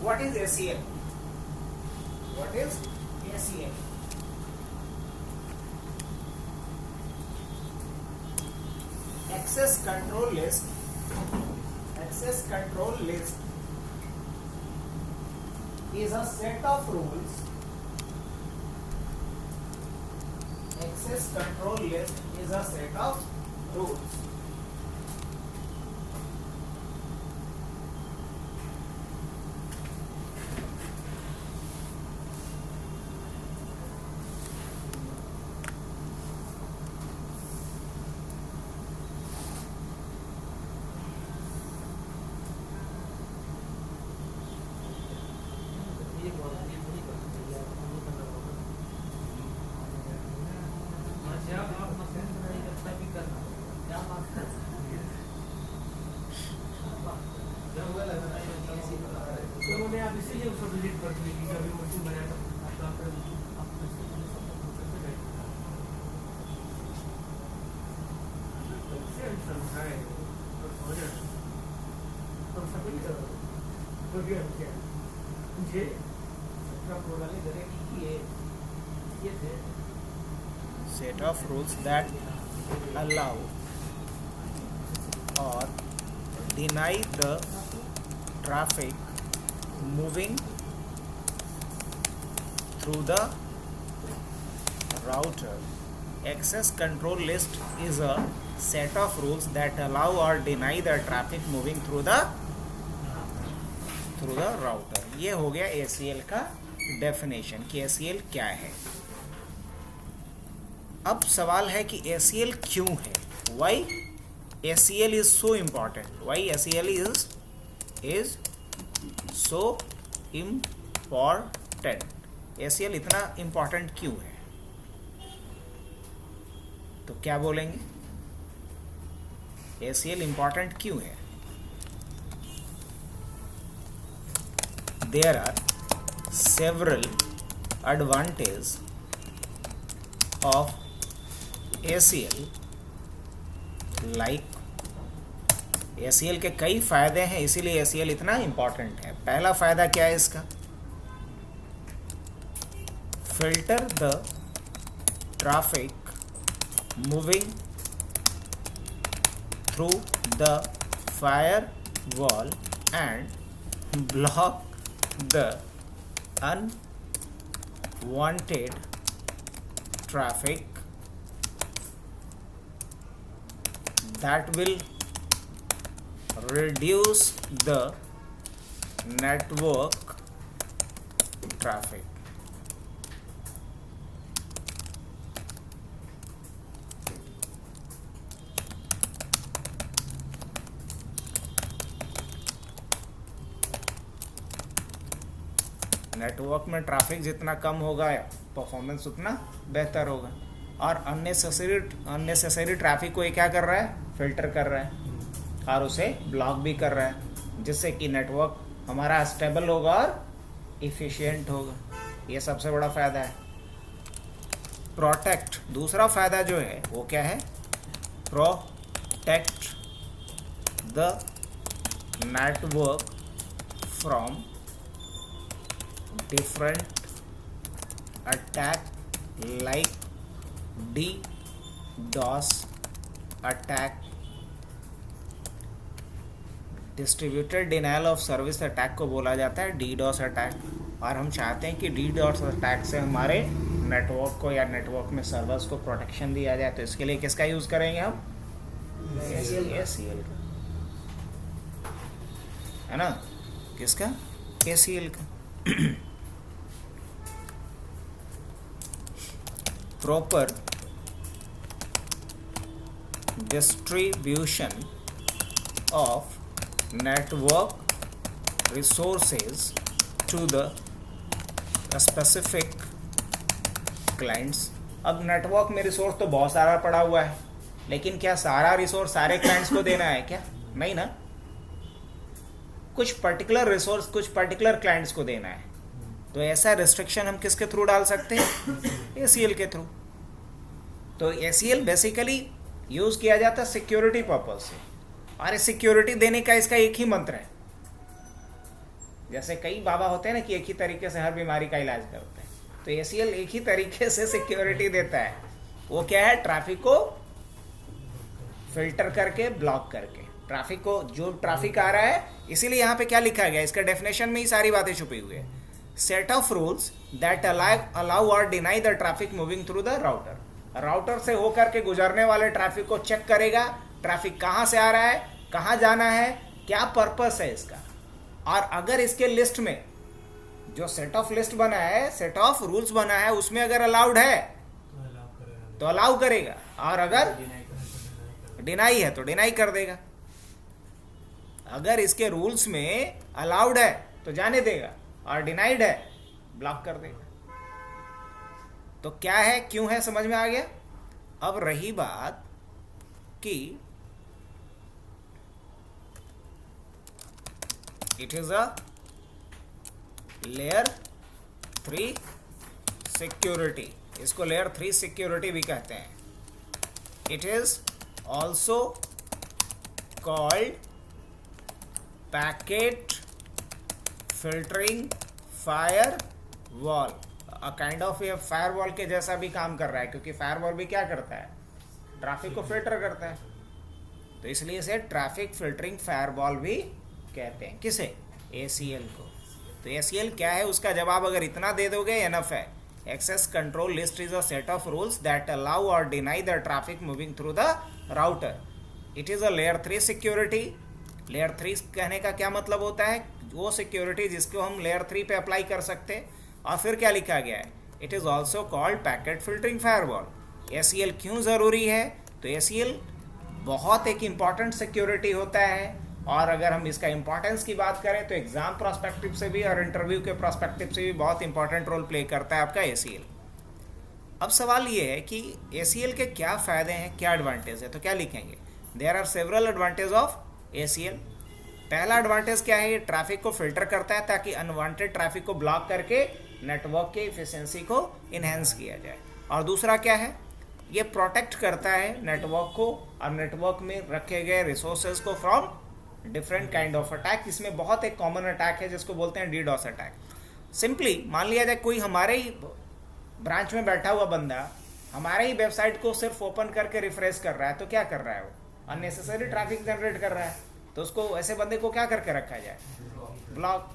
What is ACL? What is ACL? Access control list. Access control list is a set of rules. Access control list is a set of rules set of rules that allow or deny the traffic moving through the router. Access control list is a set of rules that allow or deny the traffic moving through the router. ये हो गया ACL का definition कि ACL क्या है. अब सवाल है कि ACL क्यों है? Why ACL is so important? Why ACL is so important? ACL इतना important क्यों है? तो क्या बोलेंगे? ACL important क्यों है? There are several advantages of ACL. Like ACL के कई फायदे हैं, इसीलिए ACL इतना इम्पॉर्टेंट है. पहला फायदा क्या है इसका? Filter the traffic moving through the firewall and block the unwanted traffic that will reduce the network traffic. Network में ट्रैफिक जितना कम होगा परफॉर्मेंस उतना बेहतर होगा. और अननेसेसरी ट्रैफिक को ये क्या कर रहा है? फिल्टर कर रहा है और उसे ब्लॉक भी कर रहा है, जिससे कि नेटवर्क हमारा स्टेबल होगा और इफिशिएंट होगा. ये सबसे बड़ा फ़ायदा है. प्रोटेक्ट, दूसरा फ़ायदा जो है वो क्या है? Protect the network from different attack like DDoS attack, distributed denial of service attack को बोला जाता है DDoS अटैक. और हम चाहते हैं कि DDoS अटैक से हमारे नेटवर्क को या नेटवर्क में सर्वर्स को प्रोटेक्शन दिया जाए. तो इसके लिए किसका यूज़ करेंगे हम? ACL का, है ना? किसका? ACL का. Proper distribution of network resources to the specific clients. अब नेटवर्क में रिसोर्स तो बहुत सारा पड़ा हुआ है, लेकिन क्या सारा रिसोर्स सारे क्लाइंट्स को देना है क्या? नहीं ना. कुछ पर्टिकुलर रिसोर्स कुछ पर्टिकुलर क्लाइंट्स को देना है. तो ऐसा रिस्ट्रिक्शन हम किसके थ्रू डाल सकते हैं? ACL के थ्रू. तो ACL बेसिकली यूज़ किया जाता है सिक्योरिटी पर्पज से. और सिक्योरिटी देने का इसका एक ही मंत्र है, जैसे कई बाबा होते हैं ना कि एक ही तरीके से हर बीमारी का इलाज करते हैं, तो ACL एक ही तरीके से सिक्योरिटी देता है। वो क्या है, ट्रैफिक को फिल्टर करके, ब्लॉक करके, ट्रैफिक को, जो ट्रैफिक आ रहा है, इसीलिए यहाँ पे क्या लिखा गया, इसका डेफिनेशन में ही सारी बातें छुपी हुई है। Set of rules that allow और deny the traffic moving through the router. Router से होकर के गुजरने वाले ट्रैफिक को चेक करेगा, ट्रैफिक कहाँ से आ रहा है, कहाँ जाना है, क्या पर्पस है इसका, और अगर इसके लिस्ट में जो सेट ऑफ लिस्ट बना है, सेट ऑफ रूल्स बना है, उसमें अगर अलाउड है तो अलाउ करेगा, और अगर डिनाई है तो डिनाई कर देगा। अगर इसके रूल्स में अलाउड है तो जाने देगा, और डिनाइड है ब्लॉक कर देगा। तो क्या है, क्यों है, समझ में आ गया। अब रही बात कि it is a layer 3 security, इसको लेयर 3 सिक्योरिटी भी कहते हैं। It is also called packet filtering fire wall. A kind of ये फायर वॉल के जैसा भी काम कर रहा है, क्योंकि फायर वॉल भी क्या करता है, ट्रैफिक को फिल्टर करता है, तो इसलिए इसे ट्रैफिक फिल्टरिंग फायर वॉल भी कहते हैं। किसे, ACL को। तो ACL क्या है, उसका जवाब अगर इतना दे दोगे एनफ है। Access control list is a set of rules that allow और deny the traffic moving through the router. It is a layer 3 security. Layer 3 कहने का क्या मतलब होता है, वो सिक्योरिटी जिसको हम लेयर 3 पे अप्लाई कर सकते हैं। और फिर क्या लिखा गया है, it is also called packet filtering firewall. ACL क्यों ज़रूरी है, तो ACL बहुत एक इम्पॉर्टेंट सिक्योरिटी होता है, और अगर हम इसका इम्पोर्टेंस की बात करें तो एग्जाम प्रोस्पेक्टिव से भी और इंटरव्यू के प्रोस्पेक्टिव से भी बहुत इंपॉर्टेंट रोल प्ले करता है आपका ACL। अब सवाल ये है कि ACL के क्या फ़ायदे हैं, क्या एडवांटेज है, तो क्या लिखेंगे, there are several advantage of ACL। पहला एडवांटेज क्या है, ये ट्रैफिक को फिल्टर करता है ताकि अनवांटेड ट्रैफिक को ब्लॉक करके नेटवर्क की इफिशिएंसी को इन्हेंस किया जाए। और दूसरा क्या है, ये प्रोटेक्ट करता है नेटवर्क को और नेटवर्क में रखे गए रिसोर्सेज को from different kind of attack. इसमें बहुत एक कॉमन अटैक है जिसको बोलते हैं DDoS अटैक। सिंपली मान लिया जाए कोई हमारे ही ब्रांच में बैठा हुआ बंदा हमारे ही वेबसाइट को सिर्फ ओपन करके रिफ्रेश कर रहा है, तो क्या कर रहा है, वो अननेसेसरी ट्रैफिक जनरेट कर रहा है, तो उसको, ऐसे बंदे को क्या करके रखा जाए, ब्लॉक।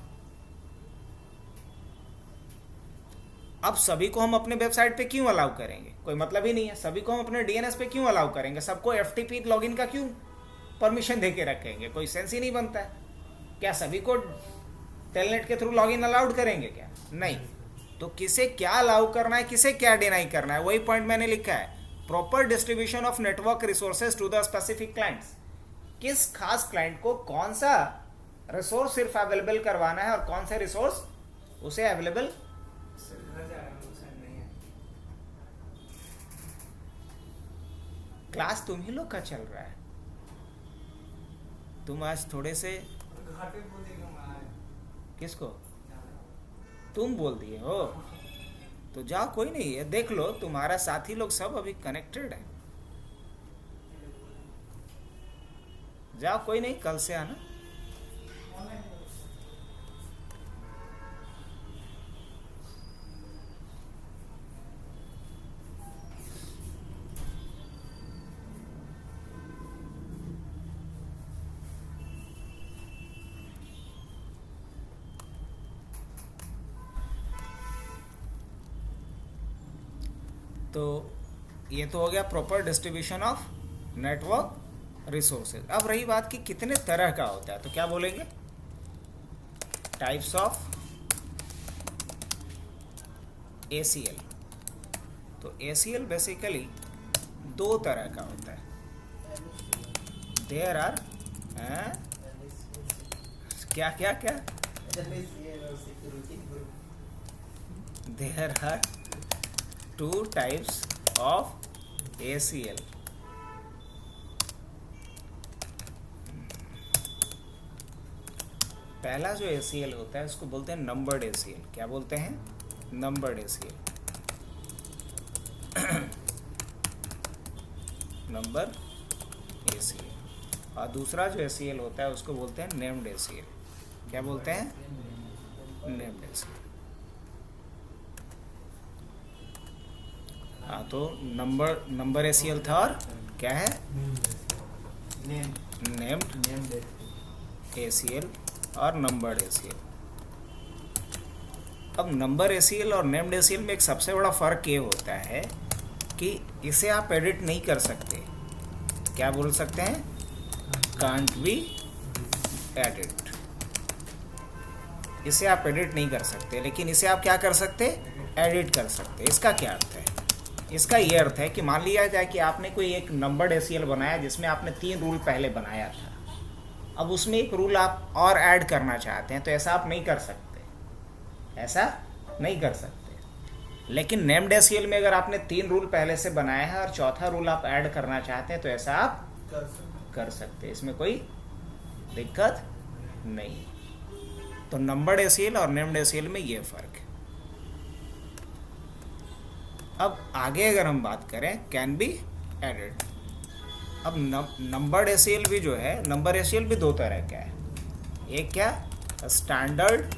अब सभी को हम अपने वेबसाइट पे क्यों अलाउ करेंगे, कोई मतलब ही नहीं है। सभी को हम अपने DNS पे क्यों अलाउ करेंगे, सबको FTP लॉगिन का क्यों परमिशन दे के रखेंगे, कोई सेंस ही नहीं बनता है। क्या सभी को टेलनेट के थ्रू लॉगिन अलाउड करेंगे, क्या नहीं। तो किसे क्या अलाउ करना है, किसे क्या डिनाई करना है, वही पॉइंट मैंने लिखा है, proper distribution of network resources to the specific clients. किस खास क्लाइंट को कौन सा रिसोर्स सिर्फ अवेलेबल करवाना है और कौन सा रिसोर्स उसे अवेलेबल। क्लास तुम ही लोग का चल रहा है, तुम आज थोड़े से, किसको तुम बोल दिए हो, तो जाओ, कोई नहीं है, देख लो तुम्हारा साथी लोग सब अभी कनेक्टेड है, जाओ, कोई नहीं, कल से आना। तो ये तो हो गया proper distribution of network resources. अब रही बात कि कितने तरह का होता है, तो क्या बोलेंगे, टाइप्स ऑफ ACL। तो ACL बेसिकली 2 तरह का होता है। देयर आर क्या क्या क्या, there are 2 types of ACL। पहला जो ACL होता है उसको बोलते हैं नंबर्ड ACL। क्या बोलते हैं, नंबर्ड ACL, नंबर ACL। और दूसरा जो ACL होता है उसको बोलते हैं नेम्ड ACL। क्या बोलते हैं, नेम्ड एसीएल। हाँ, तो नंबर एसीएल था और क्या है, नेम्ड एसीएल और नंबर्ड एसीएल। अब नंबर एसीएल और नेम्ड एसीएल में एक सबसे बड़ा फर्क ये होता है कि इसे आप एडिट नहीं कर सकते। क्या बोल सकते हैं, कांट बी एडिट। इसे आप एडिट नहीं कर सकते, लेकिन इसे आप क्या कर सकते, एडिट कर सकते। इसका क्या अर्थ है, इसका ये अर्थ है कि मान लिया जाए कि आपने कोई एक नंबर्ड एसीएल बनाया जिसमें आपने 3 रूल पहले बनाया था, अब उसमें एक रूल आप और ऐड करना चाहते हैं, तो ऐसा आप नहीं कर सकते, ऐसा नहीं कर सकते। लेकिन नेम्ड एसीएल में अगर आपने 3 रूल पहले से बनाया है और चौथा रूल आप ऐड करना चाहते हैं, तो ऐसा आप कर सकते हैं, इसमें कोई दिक्कत नहीं। तो नंबर्ड एसीएल और नेम्ड एसीएल में ये फर्क है। अब आगे अगर हम बात करें कैन बी एडिड। अब नंबर्ड एसीएल भी जो है, नंबर एसीएल भी 2 तरह का है। एक क्या, स्टैंडर्ड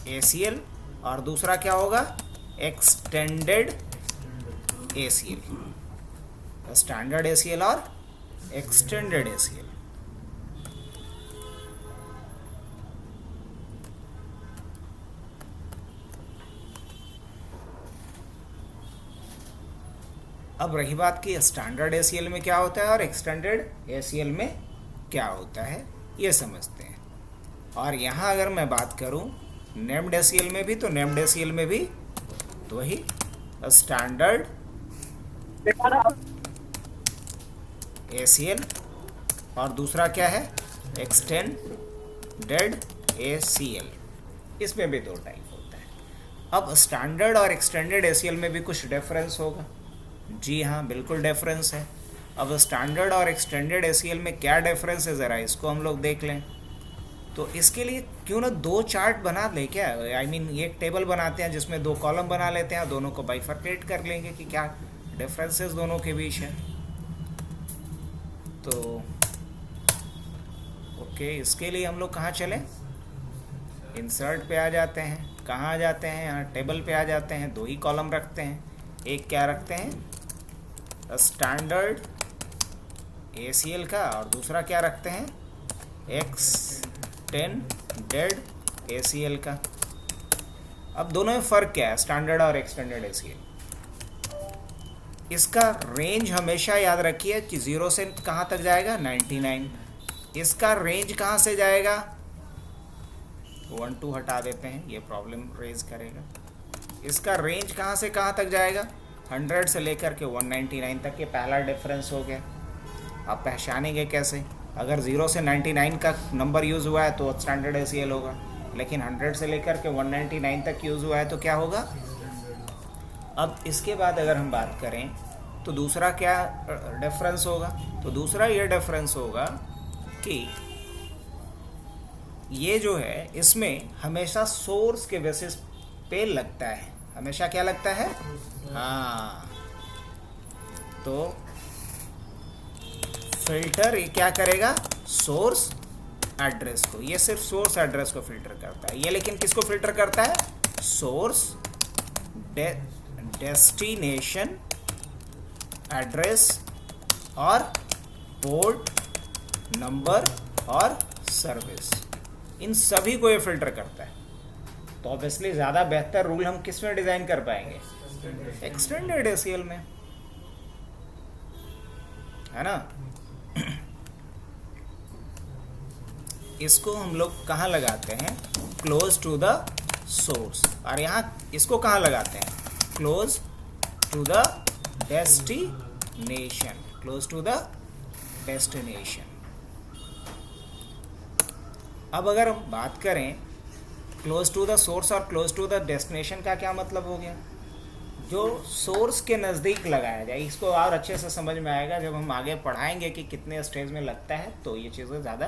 एसीएल, और दूसरा क्या होगा, एक्सटेंडेड एसीएल। स्टैंडर्ड एसीएल और एक्सटेंडेड एसीएल। अब रही बात कि स्टैंडर्ड एसीएल में क्या होता है और एक्सटेंडेड एसीएल में क्या होता है, ये समझते हैं। और यहाँ अगर मैं बात करूँ नेम्ड एसीएल में भी, तो नेम्ड एसीएल में भी तो वही स्टैंडर्ड एसीएल और दूसरा क्या है, एक्सटेंडेड एसीएल। इसमें भी 2 टाइप होता है। अब स्टैंडर्ड और एक्सटेंडेड एसीएल में भी कुछ डिफरेंस होगा। जी हाँ, बिल्कुल डिफरेंस है। अब स्टैंडर्ड और एक्सटेंडेड एसीएल में क्या डिफरेंस है, ज़रा इसको हम लोग देख लें। तो इसके लिए क्यों ना 2 चार्ट बना लें, क्या आई मीन एक टेबल बनाते हैं जिसमें 2 कॉलम बना लेते हैं, दोनों को बाइफरकेट कर लेंगे कि क्या डिफरेंसेस दोनों के बीच है। तो ओके, इसके लिए हम लोग कहाँ चलें, इंसर्ट पे आ जाते हैं। कहाँ आ जाते हैं, यहाँ टेबल पे आ जाते हैं। 2 ही कॉलम रखते हैं, एक क्या रखते हैं, स्टैंडर्ड एसीएल का, और दूसरा क्या रखते हैं, एक्सटेंडेड एसीएल का। अब दोनों में फ़र्क क्या है, स्टैंडर्ड और एक्सटेंडेड एसीएल। इसका रेंज हमेशा याद रखिए कि 0 से कहाँ तक जाएगा, 99। इसका रेंज कहाँ से जाएगा, 1 2 हटा देते हैं, ये प्रॉब्लम रेज करेगा। इसका रेंज कहाँ से कहाँ तक जाएगा, 100 से लेकर के 199 तक। ये पहला डिफरेंस हो गया। आप पहचानेंगे कैसे, अगर 0 से 99 का नंबर यूज़ हुआ है तो स्टैंडर्ड एसीएल होगा, लेकिन 100 से लेकर के 199 तक यूज़ हुआ है तो क्या होगा। अब इसके बाद अगर हम बात करें तो दूसरा क्या डिफरेंस होगा, तो दूसरा ये डिफरेंस होगा कि ये जो है इसमें हमेशा सोर्स के बेसिस पे लगता है। हमेशा क्या लगता है, हाँ, तो फिल्टर ये क्या करेगा, सोर्स एड्रेस को, ये सिर्फ सोर्स एड्रेस को फिल्टर करता है। ये लेकिन किसको फिल्टर करता है, सोर्स डेस्टिनेशन एड्रेस और पोर्ट नंबर और सर्विस, इन सभी को ये फिल्टर करता है। तो ऑब्वियसली ज़्यादा बेहतर रूल हम किस में डिज़ाइन कर पाएंगे, एक्सटेंडेड एसीएल में, है ना। इसको हम लोग कहाँ लगाते हैं, क्लोज टू द सोर्स, और यहाँ इसको कहाँ लगाते हैं, close to the destination, close to the destination. अब अगर हम बात करें क्लोज टू द सोर्स और क्लोज टू द डेस्टिनेशन का क्या मतलब हो गया, जो सोर्स के नज़दीक लगाया जाए। इसको और अच्छे से समझ में आएगा जब हम आगे पढ़ाएंगे कि कितने स्टेज में लगता है, तो ये चीज़ें ज़्यादा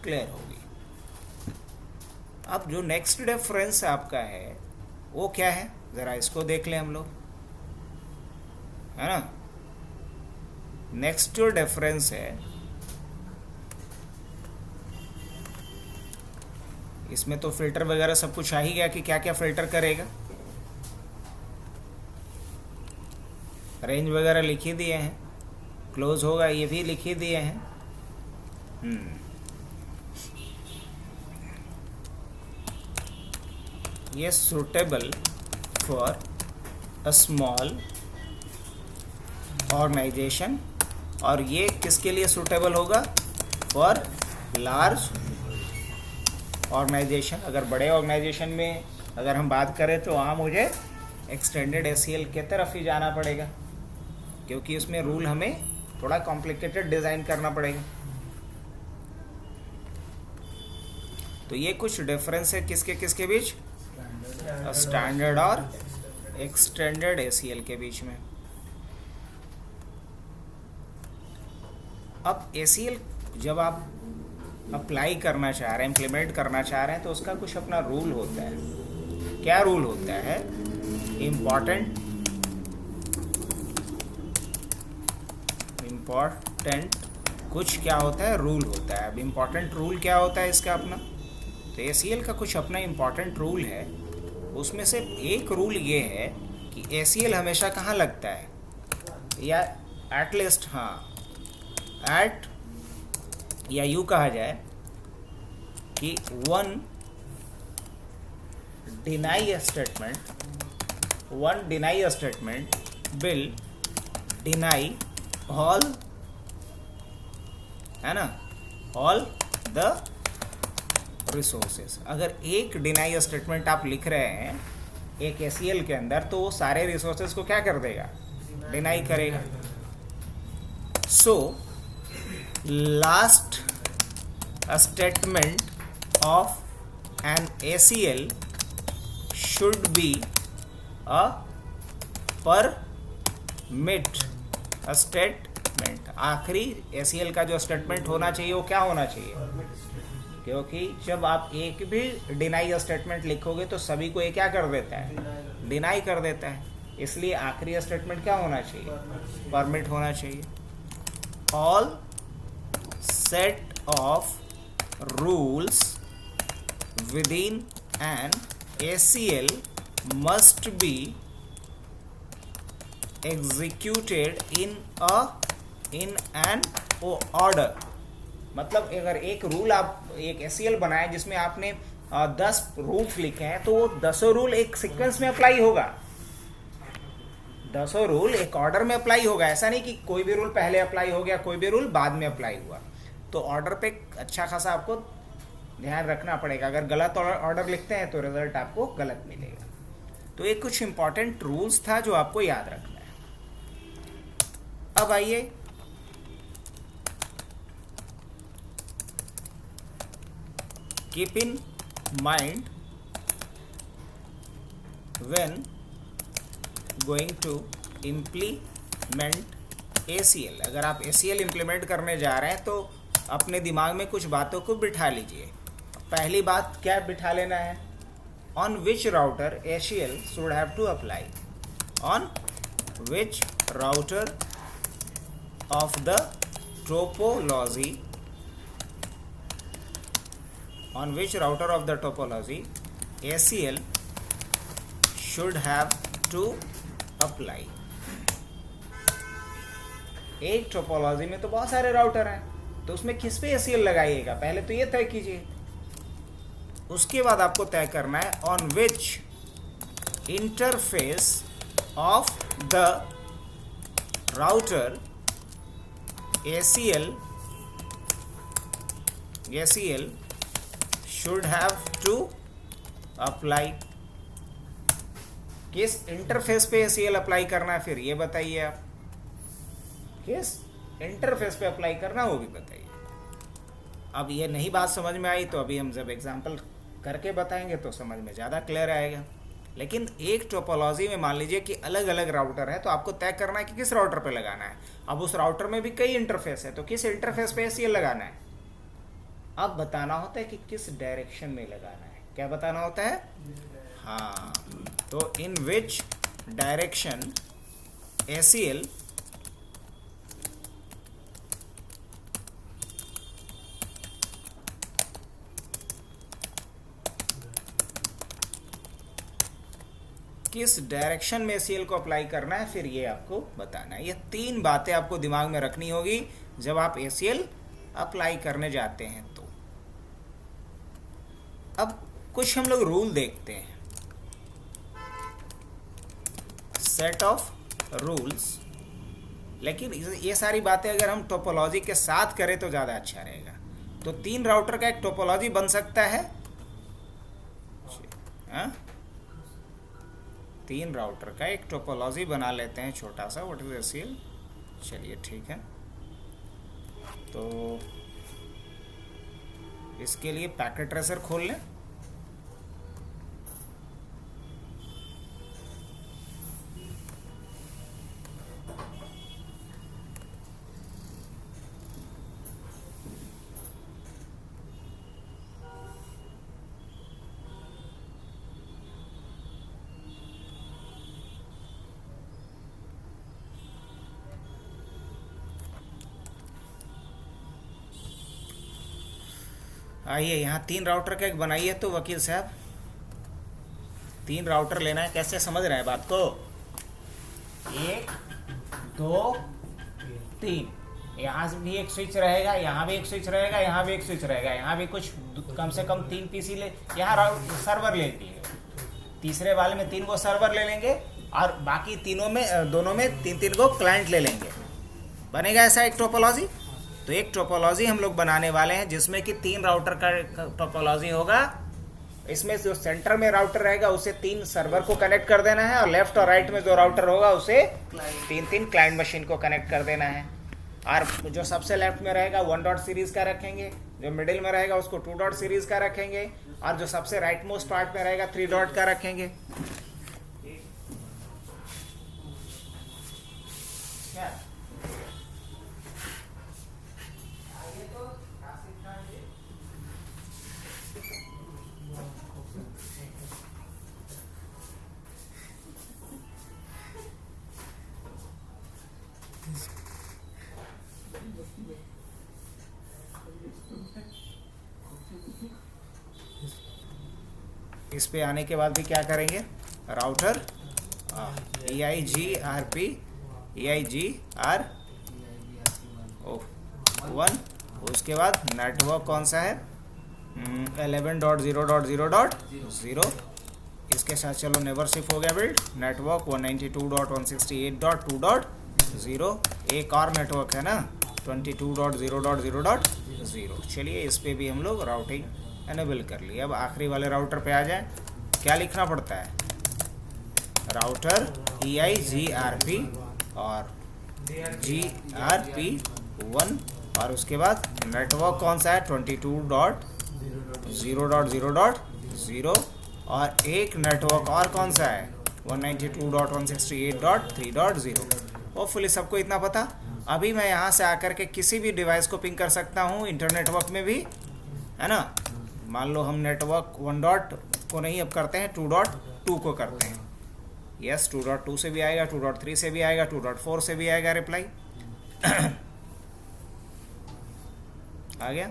क्लियर होगी। अब जो नेक्स्ट डिफरेंस आपका है वो क्या है, ज़रा इसको देख लें हम लोग, है ना। नेक्स्ट जो डिफरेंस है इसमें तो फिल्टर वगैरह सब कुछ आ ही गया कि क्या क्या फिल्टर करेगा, रेंज वगैरह लिख ही दिए हैं, क्लोज होगा ये भी लिख ही दिए हैं। ये suitable for a small organisation, और ये किसके लिए सूटेबल होगा, फॉर लार्ज ऑर्गेनाइजेशन। अगर बड़े ऑर्गेनाइजेशन में अगर हम बात करें तो वहाँ मुझे एक्सटेंडेड ACL के तरफ ही जाना पड़ेगा, क्योंकि उसमें रूल हमें थोड़ा कॉम्प्लिकेटेड डिज़ाइन करना पड़ेगा। तो ये कुछ डिफरेंस है किसके किसके बीच, स्टैंडर्ड और एक्सटेंडेड ACL के बीच में। अब ACL जब आप अप्लाई करना चाह रहे हैं, इम्प्लीमेंट करना चाह रहे हैं, तो उसका कुछ अपना रूल होता है। क्या रूल होता है, इम्पॉर्टेंट कुछ क्या होता है, रूल होता है। अब इम्पॉर्टेंट रूल क्या होता है इसका अपना, तो ACL का कुछ अपना इम्पॉर्टेंट रूल है। उसमें से एक रूल ये है कि ACL हमेशा कहाँ लगता है, या एटलीस्ट एट, या यूँ कहा जाए कि one deny statement will deny all, है ना, ऑल द रिसोर्सेज। अगर एक डिनाई स्टेटमेंट आप लिख रहे हैं एक ACL के अंदर, तो वो सारे रिसोर्सेज को क्या कर देगा, डिनाई करेगा। So last statement of an ACL should be a permit statement। आखिरी ACL का जो स्टेटमेंट होना चाहिए वो क्या होना चाहिए, क्योंकि जब आप एक भी डिनाई स्टेटमेंट लिखोगे तो सभी को ये क्या कर देता है, डिनाई कर देता है। इसलिए आखिरी स्टेटमेंट क्या होना चाहिए, परमिट होना चाहिए। All set of rules within an ACL must be executed in an order। मतलब अगर एक रूल आप एक ACL बनाए जिसमें आपने 10 रूल्स लिखे हैं, तो वो 10 रूल एक सीक्वेंस में अप्लाई होगा, 10 रूल एक ऑर्डर में अप्लाई होगा। ऐसा नहीं कि कोई भी रूल पहले अप्लाई हो गया, कोई भी रूल बाद में अप्लाई हुआ। तो ऑर्डर पे अच्छा खासा आपको ध्यान रखना पड़ेगा। अगर गलत ऑर्डर लिखते हैं तो रिजल्ट आपको गलत मिलेगा। तो ये कुछ इंपॉर्टेंट रूल्स था जो आपको याद रखना है। अब आइए keep in mind when going to implement ACL। अगर आप ACL इम्प्लीमेंट करने जा रहे हैं तो अपने दिमाग में कुछ बातों को बिठा लीजिए। पहली बात क्या बिठा लेना है, on which router ACL should have to apply, on which router of the topology, on which router of the topology ACL should have to apply. एक टोपोलॉजी में तो बहुत सारे राउटर हैं, तो उसमें किस पे ACL लगाइएगा, पहले तो ये तय कीजिए। उसके बाद आपको तय करना है on which interface of the router ACL should have to apply. किस इंटरफेस पे ACL अप्लाई करना है, फिर ये बताइए आप, किस इंटरफेस पे अप्लाई करना वो भी बताइए। अब ये नहीं बात समझ में आई तो अभी हम जब एग्जांपल करके बताएंगे तो समझ में ज़्यादा क्लियर आएगा। लेकिन एक टोपोलॉजी में मान लीजिए कि अलग अलग राउटर है, तो आपको तय करना है कि किस राउटर पे लगाना है। अब उस राउटर में भी कई इंटरफेस है, तो किस इंटरफेस पे ACL लगाना है। अब बताना होता है कि किस डायरेक्शन में लगाना है। क्या बताना होता है, हाँ, तो इन विच डायरेक्शन ACL किस डायरेक्शन में एसीएल को अप्लाई करना है फिर ये आपको बताना है। ये 3 बातें आपको दिमाग में रखनी होगी जब आप एसीएल अप्लाई करने जाते हैं। तो अब कुछ हम लोग रूल देखते हैं, सेट ऑफ रूल्स। लेकिन ये सारी बातें अगर हम टोपोलॉजी के साथ करें तो ज़्यादा अच्छा रहेगा। तो 3 राउटर का एक टोपोलॉजी बन सकता है। हाँ, 3 राउटर का एक टोपोलॉजी बना लेते हैं छोटा सा। What is ACL? चलिए ठीक है। तो इसके लिए पैकेट ट्रेसर खोल लें। आइए यहाँ 3 राउटर का एक बनाइए। तो वकील साहब 3 राउटर लेना है, कैसे समझ रहे हैं बात को? 1 2 3, यहाँ भी एक स्विच रहेगा, यहाँ भी एक स्विच रहेगा, यहाँ भी एक स्विच रहेगा, यहाँ भी कुछ कम से कम 3 पीसी ले। यहाँ सर्वर ले लिए, तीसरे वाले में 3 को सर्वर ले लेंगे और बाकी दोनों में 3 को क्लाइंट ले लेंगे। बनेगा ऐसा एक टोपोलॉजी। तो एक टोपोलॉजी हम लोग बनाने वाले हैं जिसमें कि 3 राउटर का टोपोलॉजी होगा। इसमें जो सेंटर में राउटर रहेगा उसे 3 सर्वर को कनेक्ट कर देना है और लेफ्ट और राइट में जो राउटर होगा उसे 3 क्लाइंट मशीन को कनेक्ट कर देना है। और जो सबसे लेफ्ट में रहेगा 1 डॉट सीरीज का रखेंगे, जो मिडिल में रहेगा उसको 2 डॉट सीरीज का रखेंगे और जो सबसे राइट मोस्ट पार्ट में रहेगा 3 डॉट का रखेंगे। इस पे आने के बाद भी क्या करेंगे? Router EIGRP EIGR1। उसके बाद नेटवर्क कौन सा है? 11.0.0.0। इसके साथ चलो नेवर शिफ्ट हो गया बिल्ड। नेटवर्क 192.168.2.0। एक और नेटवर्क है ना 22.0.0.0। चलिए इस पे भी हम लोग राउटिंग एनेबल कर लिया। अब आखिरी वाले राउटर पे आ जाए। क्या लिखना पड़ता है? राउटर EIGRP और GRP1 और उसके बाद नेटवर्क कौन सा है? 22.0.0.0 और एक नेटवर्क और कौन सा है? 192.168.3.0। होपफुली सबको इतना पता। अभी मैं यहाँ से आकर के किसी भी डिवाइस को पिंग कर सकता हूँ इंटरनेटवर्क में भी, है ना। मान लो हम नेटवर्क 1 डॉट को नहीं अब करते हैं, 2.2 को करते हैं। यस 2.2 से भी आएगा, 2.3 से भी आएगा, 2.4 से भी आएगा रिप्लाई। आ गया।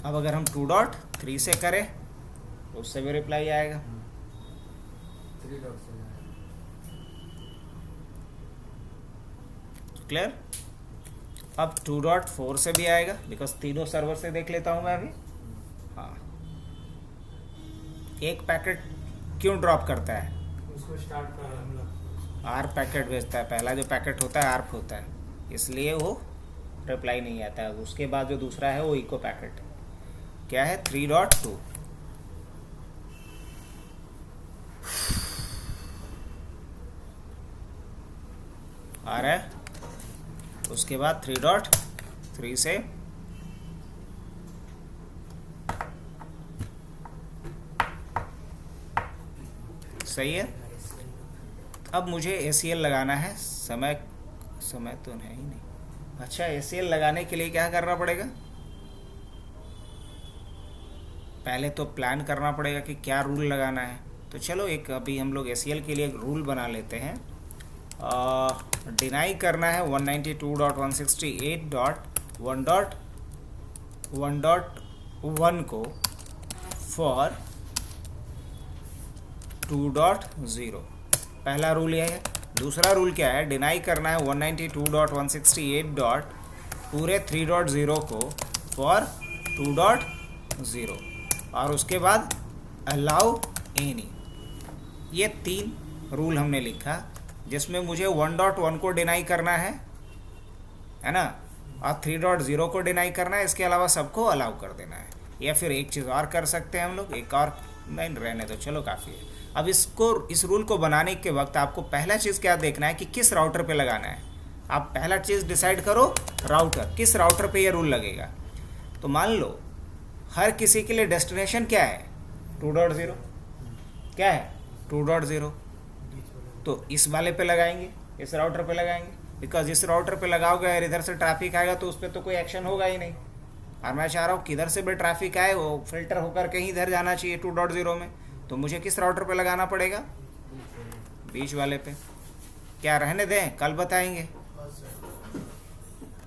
अब अगर हम 2.3 से करें उससे भी रिप्लाई आएगा। क्लियर? अब 2.4 से भी आएगा बिकॉज तीनों सर्वर से देख लेता हूं मैं अभी। हाँ, एक पैकेट क्यों ड्रॉप करता है? उसको स्टार्ट कर हम लोग आर पैकेट भेजता है। पहला जो पैकेट होता है आर्प होता है, इसलिए वो रिप्लाई नहीं आता है। उसके बाद जो दूसरा है वो इको पैकेट क्या है? 3.2। आ रहा है। उसके बाद 3.3 से सही है। अब मुझे ACL लगाना है। समय तो है ही नहीं। अच्छा, ACL लगाने के लिए क्या करना पड़ेगा? पहले तो प्लान करना पड़ेगा कि क्या रूल लगाना है। तो चलो एक अभी हम लोग ACL के लिए एक रूल बना लेते हैं। डिनाई करना है 192.168.1.1 को फॉर 2.0। पहला रूल यह है। दूसरा रूल क्या है, डिनाई करना है 192.168. पूरे 3.0 को फॉर 2.0 और उसके बाद अलाउ एनी। ये 3 रूल हमने लिखा जिसमें मुझे 1.1 को डिनाई करना है ना, और 3.0 को डिनाई करना है। इसके अलावा सबको अलाउ कर देना है। या फिर एक चीज़ और कर सकते हैं हम लोग, एक और नहीं रहने दो, चलो काफ़ी है। अब इस रूल को बनाने के वक्त आपको पहला चीज़ क्या देखना है कि किस राउटर पे लगाना है। आप पहला चीज़ डिसाइड करो, राउटर, किस राउटर पे ये रूल लगेगा। तो मान लो हर किसी के लिए डेस्टिनेशन क्या है, 2.0 क्या है, 2.0। तो इस वाले पे लगाएंगे, इस राउटर पे लगाएंगे, बिकॉज इस राउटर पे लगाओगे और इधर से ट्रैफिक आएगा तो उस पर तो कोई एक्शन होगा ही नहीं। और मैं चाह रहा हूँ किधर से भी ट्रैफिक आए वो फिल्टर होकर कहीं इधर जाना चाहिए 2.0 में। तो मुझे किस राउटर पे लगाना पड़ेगा, बीच वाले पे। क्या रहने दें, कल बताएंगे।